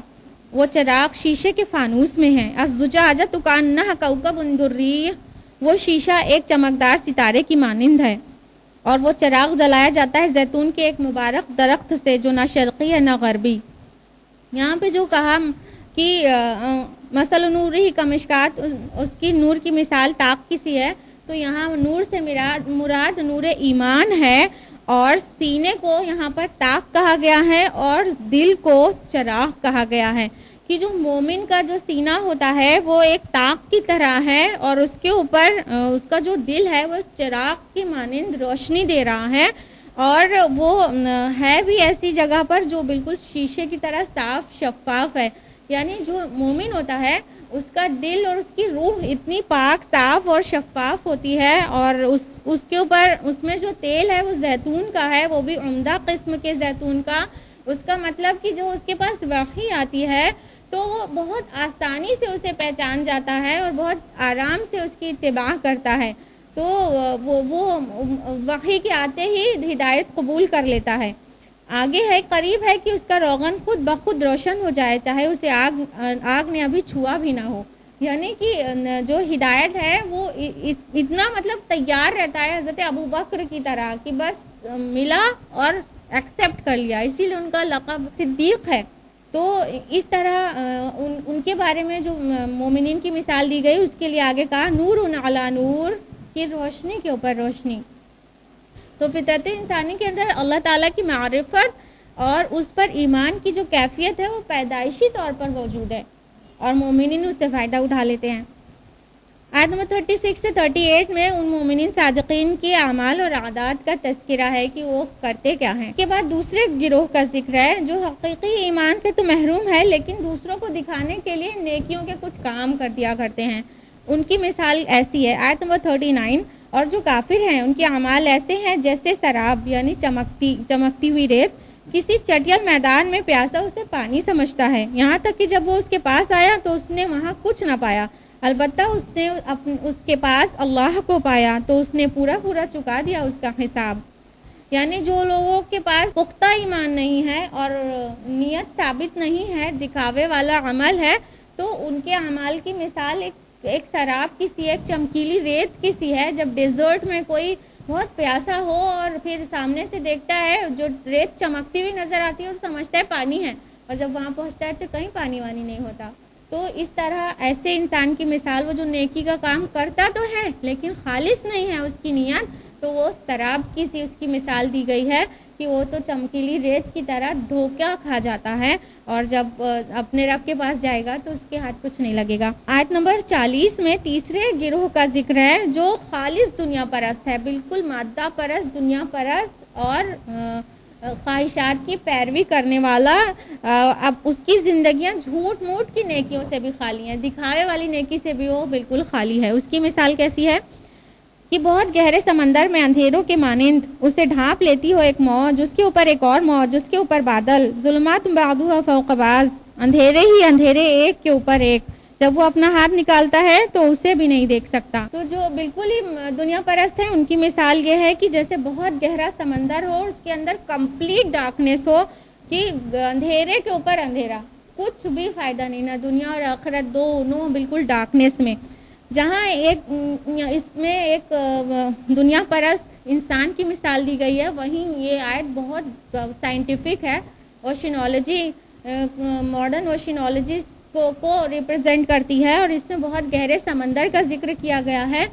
[SPEAKER 1] وہ چراغ شیشے کے فانوس میں ہے. الزجاجہ کأنہا کوکب دری، وہ شیشہ ایک چمکدار ستارے کی مانند ہے. اور وہ چراغ جلایا جاتا ہے زیتون کے ایک مبارک درخت سے جو نہ شرقی ہے نہ غربی. یہاں پہ جو کہا کہ مثل نور ہی کا مشکات، اس کی نور کی مثال طاق کی سی ہے، تو یہاں نور سے مراد نور ایمان ہے اور سینے کو یہاں پر طاق کہا گیا ہے اور دل کو چراغ کہا گیا ہے. کہ جو مومن کا جو سینہ ہوتا ہے وہ ایک طاق کی طرح ہے اور اس کے اوپر اس کا جو دل ہے وہ چراغ کی مانند روشنی دے رہا ہے. اور وہ ہے بھی ایسی جگہ پر جو بالکل شیشے کی طرح صاف شفاف ہے. یعنی جو مومن ہوتا ہے اس کا دل اور اس کی روح اتنی پاک صاف اور شفاف ہوتی ہے اور اس کے اوپر اس میں جو تیل ہے وہ زیتون کا ہے، وہ بھی عمدہ قسم کے زیتون کا. اس کا مطلب کہ جو اس کے پاس وحی آتی ہے تو وہ بہت آسانی سے اسے پہچان جاتا ہے اور بہت آرام سے اس کی اتباع کرتا ہے. تو وہ وحی کے آتے ہی ہدایت قبول کر لیتا ہے. آگے ہے قریب ہے کہ اس کا روغن خود بخود روشن ہو جائے چاہے اسے آگ نے ابھی چھوا بھی نہ ہو. یعنی کہ جو ہدایت ہے وہ اتنا مطلب تیار رہتا ہے حضرت ابوبکر کی طرح کہ بس ملا اور ایکسیپٹ کر لیا، اسی لیے ان کا لقب صدیق ہے. تو اس طرح ان کے بارے میں جو مومنین کی مثال دی گئی اس کے لیے آگے کہا نور علی نور، کی روشنی کے اوپر روشنی. تو فطرت انسانی کے اندر اللہ تعالیٰ کی معرفت اور اس پر ایمان کی جو کیفیت ہے وہ پیدائشی طور پر موجود ہے اور مومنین اس سے فائدہ اٹھا لیتے ہیں. آیت نمبر 36 سے 38 میں ان مومنین صادقین کے اعمال اور عادات کا تذکرہ ہے کہ وہ کرتے کیا ہیں. اس کے بعد دوسرے گروہ کا ذکر ہے جو حقیقی ایمان سے تو محروم ہے لیکن دوسروں کو دکھانے کے لیے نیکیوں کے کچھ کام کر دیا کرتے ہیں. ان کی مثال ایسی ہے. آیت نمبر 39 اور جو کافر ہیں ان کے اعمال ایسے ہیں جیسے سراب یعنی چمکتی ہوئی ریت، کسی چٹیل میدان میں پیاسا اسے پانی سمجھتا ہے یہاں تک کہ جب وہ اس کے پاس آیا تو اس نے وہاں کچھ نہ پایا، البتہ اس نے اس کے پاس اللہ کو پایا تو اس نے پورا چکا دیا اس کا حساب. یعنی جو لوگوں کے پاس پختہ ایمان نہیں ہے اور نیت ثابت نہیں ہے، دکھاوے والا عمل ہے، تو ان کے اعمال کی مثال ایک سراب کی سی، ایک چمکیلی ریت کی سی ہے. جب ڈیزرٹ میں کوئی بہت پیاسا ہو اور پھر سامنے سے دیکھتا ہے جو ریت چمکتی ہوئی نظر آتی ہے تو سمجھتا ہے پانی ہے، اور جب وہاں پہنچتا ہے تو کہیں پانی وانی نہیں ہوتا. تو اس طرح ایسے انسان کی مثال وہ جو نیکی کا کام کرتا تو ہے لیکن خالص نہیں ہے اس کی نیت، تو وہ سراب کی سی اس کی مثال دی گئی ہے کہ وہ تو چمکیلی ریت کی طرح دھوکہ کھا جاتا ہے اور جب اپنے رب کے پاس جائے گا تو اس کے ہاتھ کچھ نہیں لگے گا. آیت نمبر 40 میں تیسرے گروہ کا ذکر ہے جو خالص دنیا پرست ہے، بالکل مادہ پرست، دنیا پرست اور خواہشات کی پیروی کرنے والا. اب اس کی زندگیاں جھوٹ موٹ کی نیکیوں سے بھی خالی ہیں، دکھاوے والی نیکی سے بھی وہ بالکل خالی ہے. اس کی مثال کیسی ہے کہ بہت گہرے سمندر میں اندھیروں کے مانند اسے ڈھانپ لیتی ہو ایک موج، اس کے اوپر ایک اور موج، اس کے اوپر بادل، ظلمات بعضها فوق بعض، اندھیرے ہی اندھیرے ایک کے اوپر ایک. جب وہ اپنا ہاتھ نکالتا ہے تو اسے بھی نہیں دیکھ سکتا۔ تو جو بالکل ہی دنیا پرست ہیں ان کی مثال یہ ہے کہ جیسے بہت گہرا سمندر ہو، اس کے اندر کمپلیٹ ڈارکنیس ہو، کہ اندھیرے کے اوپر اندھیرا، کچھ بھی فائدہ نہیں، نہ دنیا اور آخرت دونوں بالکل ڈارکنیس میں۔ جہاں اس میں ایک دنیا پرست انسان کی مثال دی گئی ہے، وہیں یہ آیت بہت سائنٹیفک ہے، اوشینالوجی، ماڈرن اوشینالوجی کو ریپرزینٹ کرتی ہے، اور اس میں بہت گہرے سمندر کا ذکر کیا گیا ہے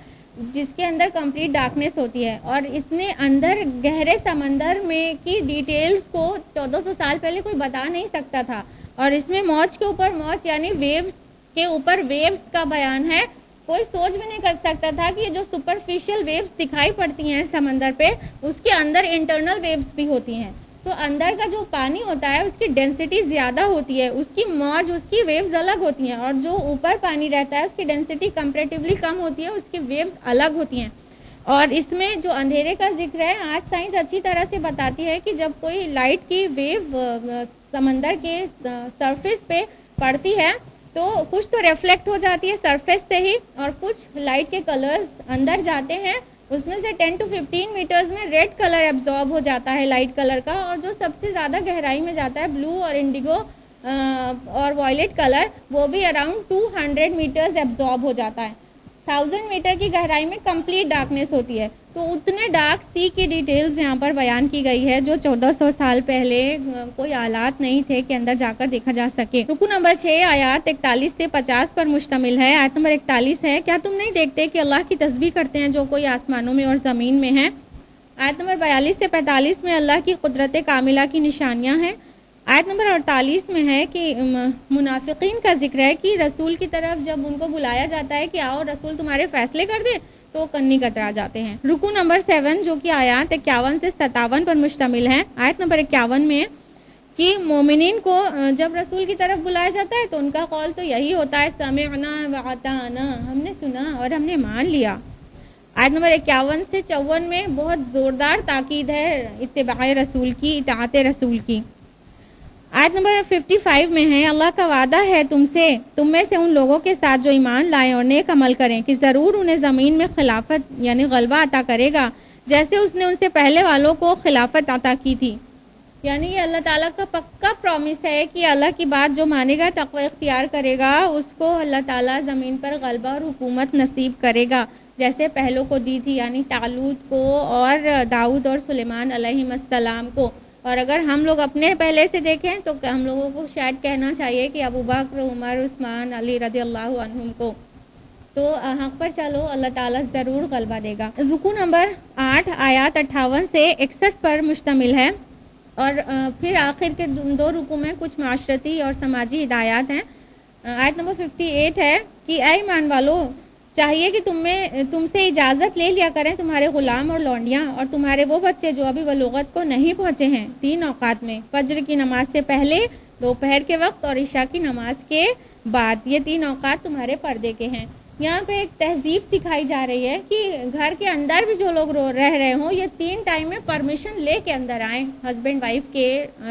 [SPEAKER 1] جس کے اندر کمپلیٹ ڈارکنیس ہوتی ہے، اور اتنے اندر گہرے سمندر میں کی ڈیٹیلز کو 1400 سال پہلے کوئی بتا نہیں سکتا تھا، اور اس میں موج کے اوپر موج یعنی ویوز کے اوپر ویوز کا بیان ہے۔ کوئی سوچ بھی نہیں کر سکتا تھا کہ جو سپرفیشل ویوز دکھائی پڑتی ہیں سمندر پہ، اس کے اندر انٹرنل ویوز بھی ہوتی ہیں، تو اندر کا جو پانی ہوتا ہے اس کی ڈینسٹی زیادہ ہوتی ہے، اس کی موج، اس کی ویوز الگ ہوتی ہیں، اور جو اوپر پانی رہتا ہے اس کی ڈینسٹی کمپیریٹیولی کم ہوتی ہے، اس کی ویوز الگ ہوتی ہیں۔ اور اس میں جو اندھیرے کا ذکر ہے، آج سائنس اچھی طرح سے بتاتی ہے کہ جب کوئی لائٹ کی ویو سمندر کے سرفیس پہ پڑتی ہے تو کچھ تو ریفلیکٹ ہو جاتی ہے سرفیس سے ہی، اور کچھ لائٹ کے کلرز اندر جاتے ہیں، اس میں سے 10 to 15 میٹرز میں ریڈ کلر ایبزارب ہو جاتا ہے لائٹ کلر کا، اور جو سب سے زیادہ گہرائی میں جاتا ہے بلو اور انڈیگو اور وائلٹ کلر، وہ بھی اراؤنڈ 200 میٹرز ایبزارب ہو جاتا ہے۔ 1000 میٹر کی گہرائی میں کمپلیٹ ڈارکنیس ہوتی ہے، تو اتنے ڈارک سی کی ڈیٹیلز یہاں پر بیان کی گئی ہے جو 1400 سال پہلے کوئی آلات نہیں تھے کہ اندر جا کر دیکھا جا سکے۔ رکو نمبر 6 آیات 41 سے 50 پر مشتمل ہے۔ آیت نمبر 41 ہے، کیا تم نہیں دیکھتے کہ اللہ کی تسبیح کرتے ہیں جو کوئی آسمانوں میں اور زمین میں ہے؟ آیت نمبر 42 سے 45 میں اللہ کی قدرت کاملہ کی نشانیاں ہیں۔ آیت نمبر 48 میں ہے کہ منافقین کا ذکر ہے کہ رسول کی طرف جب ان کو بلایا جاتا ہے کہ آؤ رسول تمہارے فیصلے کر دے تو کنی کترا جاتے ہیں۔ رکو نمبر 7 جو کہ آیات 51 سے 57 پر مشتمل ہے۔ آیت نمبر 51 میں کہ مومنین کو جب رسول کی طرف بلایا جاتا ہے تو ان کا قول تو یہی ہوتا ہے سمعنا وعطانا، ہم نے سنا اور ہم نے مان لیا۔ آیت نمبر 51 سے 54 میں بہت زوردار تاکید ہے اتباع رسول کی، اطاعت رسول کی۔ آیت نمبر 55 میں ہے، اللہ کا وعدہ ہے تم میں سے ان لوگوں کے ساتھ جو ایمان لائیں اور نیک عمل کریں کہ ضرور انہیں زمین میں خلافت یعنی غلبہ عطا کرے گا، جیسے اس نے ان سے پہلے والوں کو خلافت عطا کی تھی۔ یعنی یہ اللہ تعالیٰ کا پکا پرومس ہے کہ اللہ کی بات جو مانے گا، تقوی اختیار کرے گا، اس کو اللہ تعالیٰ زمین پر غلبہ اور حکومت نصیب کرے گا، جیسے پہلوں کو دی تھی، یعنی طالوت کو اور داؤد اور سلیمان علیہ السلام کو۔ اور اگر ہم لوگ اپنے پہلے سے دیکھیں تو ہم لوگوں کو شاید کہنا چاہیے کہ ابو بکر، عمر، عثمان، علی رضی اللہ عنہم کو، تو حق پر چلو، اللہ تعالیٰ ضرور غلبہ دے گا۔ رکو نمبر 8 آیات 58 سے 61 پر مشتمل ہے، اور پھر آخر کے 2 رکو میں کچھ معاشرتی اور سماجی ہدایات ہیں۔ آیت نمبر 58 ہے کہ اے ایمان والو، چاہیے کہ تم سے اجازت لے لیا کریں تمہارے غلام اور لونڈیاں اور تمہارے وہ بچے جو ابھی بلوغت کو نہیں پہنچے ہیں 3 اوقات میں، فجر کی نماز سے پہلے، دوپہر کے وقت اور عشاء کی نماز کے بعد، یہ 3 اوقات تمہارے پردے کے ہیں۔ یہاں پہ ایک تہذیب سکھائی جا رہی ہے کہ گھر کے اندر بھی جو لوگ رہ رہے ہوں، یہ 3 ٹائم میں پرمیشن لے کے اندر آئیں ہسبینڈ وائف کے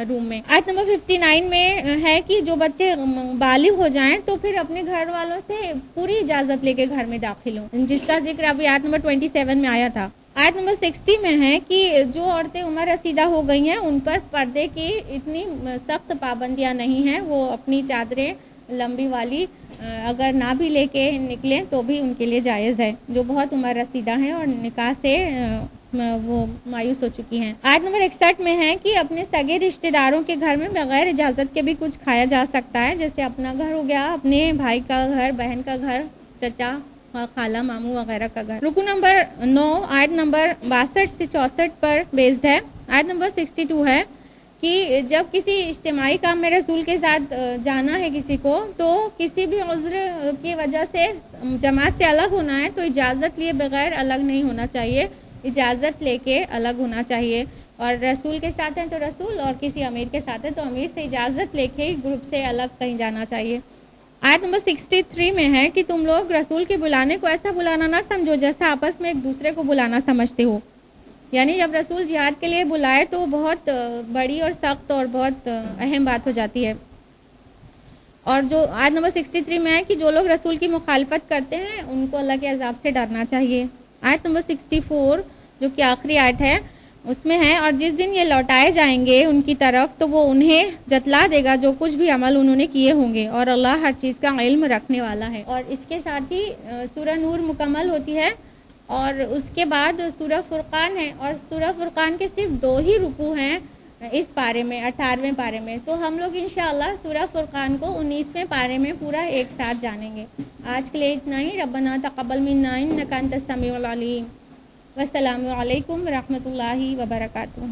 [SPEAKER 1] روم میں۔ آیت نمبر 59 میں ہے کہ جو بچے بالغ ہو جائیں تو پھر اپنے گھر والوں سے پوری اجازت لے کے گھر میں داخل ہوں، جس کا ذکر ابھی آیت نمبر 27 میں آیا تھا۔ آیت نمبر 60 میں ہے کہ جو عورتیں عمر رسیدہ ہو گئی ہیں ان پر پردے کی اتنی سخت پابندیاں نہیں ہیں، وہ اپنی چادریں لمبی والی اگر نہ بھی لے کے نکلیں تو بھی ان کے لیے جائز ہے، جو بہت عمر رسیدہ ہیں اور نکاح سے وہ مایوس ہو چکی ہیں۔ آیت نمبر 61 میں ہے کہ اپنے سگے رشتہ داروں کے گھر میں بغیر اجازت کے بھی کچھ کھایا جا سکتا ہے، جیسے اپنا گھر ہو گیا، اپنے بھائی کا گھر، بہن کا گھر، چچا، خالہ، ماموں وغیرہ کا گھر۔ رکو نمبر 9 آیت نمبر 62 سے 64 پر بیسڈ ہے۔ آیت نمبر 62 ہے کہ جب کسی اجتماعی کام میں رسول کے ساتھ جانا ہے کسی کو، تو کسی بھی عذر کی وجہ سے جماعت سے الگ ہونا ہے تو اجازت لیے بغیر الگ نہیں ہونا چاہیے، اجازت لے کے الگ ہونا چاہیے، اور رسول کے ساتھ ہیں تو رسول، اور کسی امیر کے ساتھ ہے تو امیر سے اجازت لے کے گروپ سے الگ کہیں جانا چاہیے۔ آیت نمبر 63 میں ہے کہ تم لوگ رسول کے بلانے کو ایسا بلانا نہ سمجھو جیسا آپس میں ایک دوسرے کو بلانا سمجھتے ہو، یعنی جب رسول جہاد کے لیے بلائے تو بہت بڑی اور سخت اور بہت اہم بات ہو جاتی ہے۔ اور جو آیت نمبر 63 میں ہے کہ جو لوگ رسول کی مخالفت کرتے ہیں ان کو اللہ کے عذاب سے ڈرنا چاہیے. آیت نمبر 64 جو کہ آخری آیت ہے اس میں ہے، اور جس دن یہ لوٹائے جائیں گے ان کی طرف تو وہ انہیں جتلا دے گا جو کچھ بھی عمل انہوں نے کیے ہوں گے، اور اللہ ہر چیز کا علم رکھنے والا ہے. اور اس کے ساتھ ہی سورہ نور مکمل ہوتی ہے، اور اس کے بعد سورہ فرقان ہے، اور سورہ فرقان کے صرف 2 ہی رکوع ہیں اس پارے میں، 18ویں پارے میں. تو ہم لوگ انشاءاللہ سورہ فرقان کو 19ویں پارے میں پورا ایک ساتھ جانیں گے. آج کے لیے اتنا ہی. ربنا تقبل منا انک انت السمیع العلیم. والسلام علیکم ورحمۃ اللہ وبرکاتہ.